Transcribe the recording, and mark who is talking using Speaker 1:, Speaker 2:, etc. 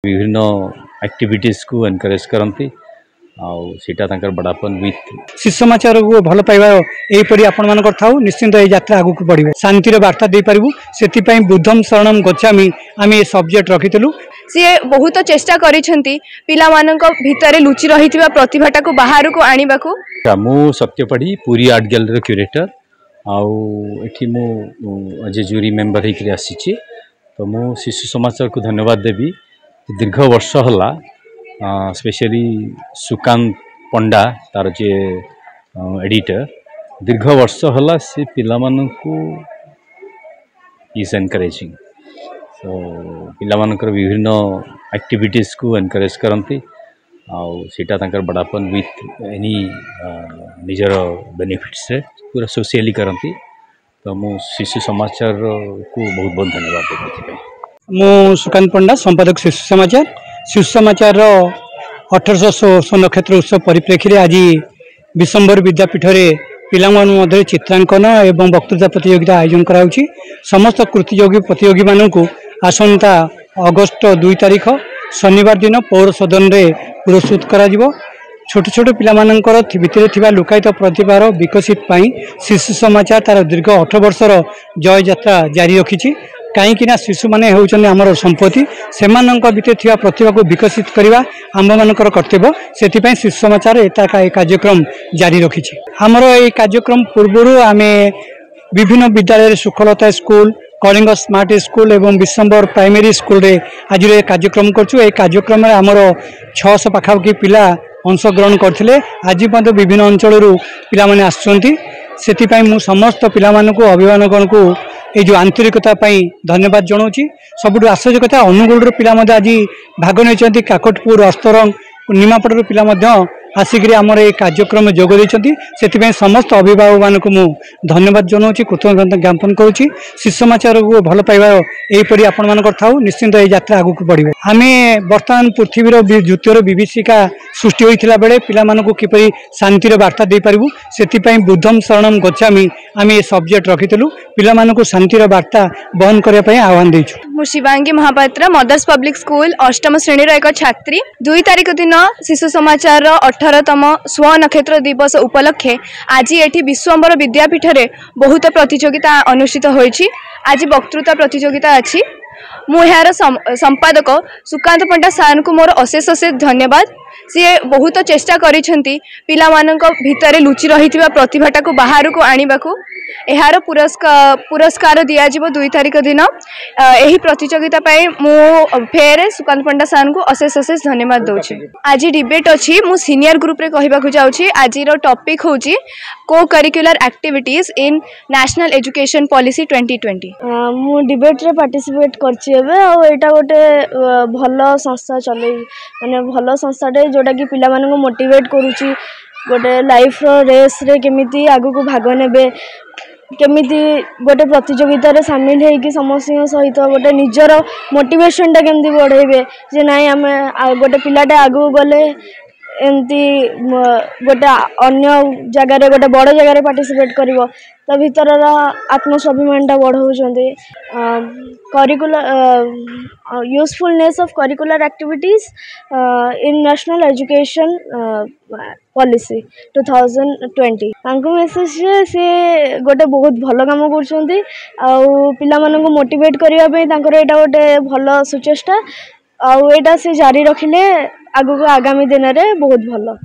Speaker 1: विभिन्न एक्टिविटीज को एनकरेज करती बड़ापन विथ
Speaker 2: शिशु समाचार को भल पाइबा यहीपरि आपण मानकर थाउ निश्चिंत ये यात्रा आगु को बढ़िबो शांतिर वार्ता दे पारिबु सेति पई बुद्धम शरणम गच्छामि आमे ये सब्जेक्ट रखितलु
Speaker 3: सी बहुत चेष्टा करिसेंती पिला मानक भितरे लुचि रहिथिबा प्रतिभाटा को बाहर को आनिबा को
Speaker 1: मु सत्यपड़ी पूरी आर्ट गैलरी क्यूरेटर आउ एठी मु आज जूरी मेंबर हेकरी आसीची तो मु शिशु समाचार को धन्यवाद देबी दीर्घ वर्ष हला स्पेशली सुकांत पंडा तार जे एडिटर दीर्घ वर्ष हला से पिला मानकु इज एनकरेजिंग सो पिला मानकर विभिन्न एक्टिविटीज को एनकरेज करती बड़ापन विथ एनी निजर बेनिफिट्स से पूरा सोशियली करती तो मु शिशु समाचार को बहुत बहुत धन्यवाद देते
Speaker 2: मु सुकांत पंडा संपादक शिशु समाचार 1800 नक्षत्र उत्सव परिप्रेक्षी आज विश्वंभर विद्यापीठ में पिला चित्रांकन एवं वक्तृता प्रतियोगिता आयोजन कराउछि समस्त प्रतियोगी प्रतियोगी मानक आसंता अगस्त 2 तारिख शनिवार दिन पौर सदन में पुरस्कृत करा जिवो छोट छोट पिलामानंकर भितर थिबा लुकायित प्रतिभार विकसित पाई शिशु समाचार तार दीर्घ 8 वर्षर जय यात्रा जारी रखिछि कहीं शिशु माने होउछन हमर संपत्ति सेमानंक भितर थिबा प्रतिभा को विकसित करबा आम मानकर कर्तव्य सेति पई शिशु समाचार एता कार्यक्रम जारी रखिछि हमर ए कार्यक्रम पूर्वरु आमे विभिन्न विद्यालय सुखलता स्कूल कलिंग स्मार्ट स्कूल एवं विश्वंभर प्राइमरी स्कूल रे आज कार्यक्रम करछु ए कार्यक्रम रे हमर 600 पाखापाखि पिला अंशग्रहण करथिले आज पर्यंत विभिन्न अंचल पिला माने आछंती सेति पई मु समस्त पिला मानकु अभिभावकगण को ये जो आंतरिकता धन्यवाद जनाऊँगी सबुठ आश्चर्य कथा अनुगुल पिला आज भाग नहीं काकटपुर अस्तरंग निमापड़ पिला आसिक आमर ये कार्यक्रम जोग देते समस्त अभिभावक मानक मु धन्यवाद जनाऊँगी कृतज्ञता ज्ञापन करुँची शिशु समाचार को भल पाइबा यहीपरि आपण मानकर थाउ निश्चिंत ये यात्रा आगु को बढ़िबो आमे वर्तमान पृथ्वीर द्वितीय विभीषिका सृष्टि होइथिला बेले पिला मानकु किपरि शांतिर वार्ता दे पारिबु सेति पई बुद्धम शरणम गच्छामि आमे ये सब्जेक्ट रखितलु पिला मानकु शांतिर वार्ता बहन करिया पई आह्वान दैछु
Speaker 3: मु Shivangi Mahapatra mother's public school अष्टम श्रेणी रो एक छात्री 2 तारिख दिन शिशु समाचार 18तम स्व नक्षत्र दिवस उपलक्षे आज एठी विश्वंभर विद्यापीठ रे बहुत प्रतियोगिता अनुष्ठित होईछि आज वक्तृता प्रतियोगिता अछि मु यार संपादक सुकांत पंडा सार को मोर अशेष अशेष धन्यवाद सी बहुत चेष्टा करिसेंती पिला मानक भितरे लुचि रहिथिबा प्रतिभाटा को बाहर को आनिबा को एहार पुरस्कार दिया जिवो 2 तारिख दिन एही प्रतियोगिता पई मु फेर सुकांत पंडा सार को अशेष अशेष धन्यवाद दउछि आज डिबेट अछि मु सीनियर ग्रुप रे कहिबा को जाउछि आज रो टॉपिक होछि को curricular activities in national education policy 2020
Speaker 4: मु डिबेट रे पार्टिसिपेट करछि एबे आ एटा गोटे भलो संस्था चलै माने भलो संस्थाटे जोटा कि पिला मानन को मोटिवेट करूछि गोटे लाइफ रो रेस रे केमिति आगु को भाग नेबे केमिति गोटे प्रतियोगिता रे शामिल है कि समस्त सहित गोटे निजर मोटिवेशन टा केमिति बढ़ेबे जे नाइ आमे गोटे पिलाटे आगु गले एमती गोटे अन्य जगह गोटे बड़ जगह पार्टिसिपेट करिवो त भीतर आत्मस्वाभिमानटा बढ़ाउछन्ते curricular usefulness of curricular activities in national education policy 2020 तांको मेसेज से गोटे बहुत भलो काम करछन्ते आ पिला मानन को मोटिवेट करिया पे तांकर एटा गोटे भलो सुचेष्टा आ एटा से जारी रखिले आगु आगामी दिन रे बहुत भलो।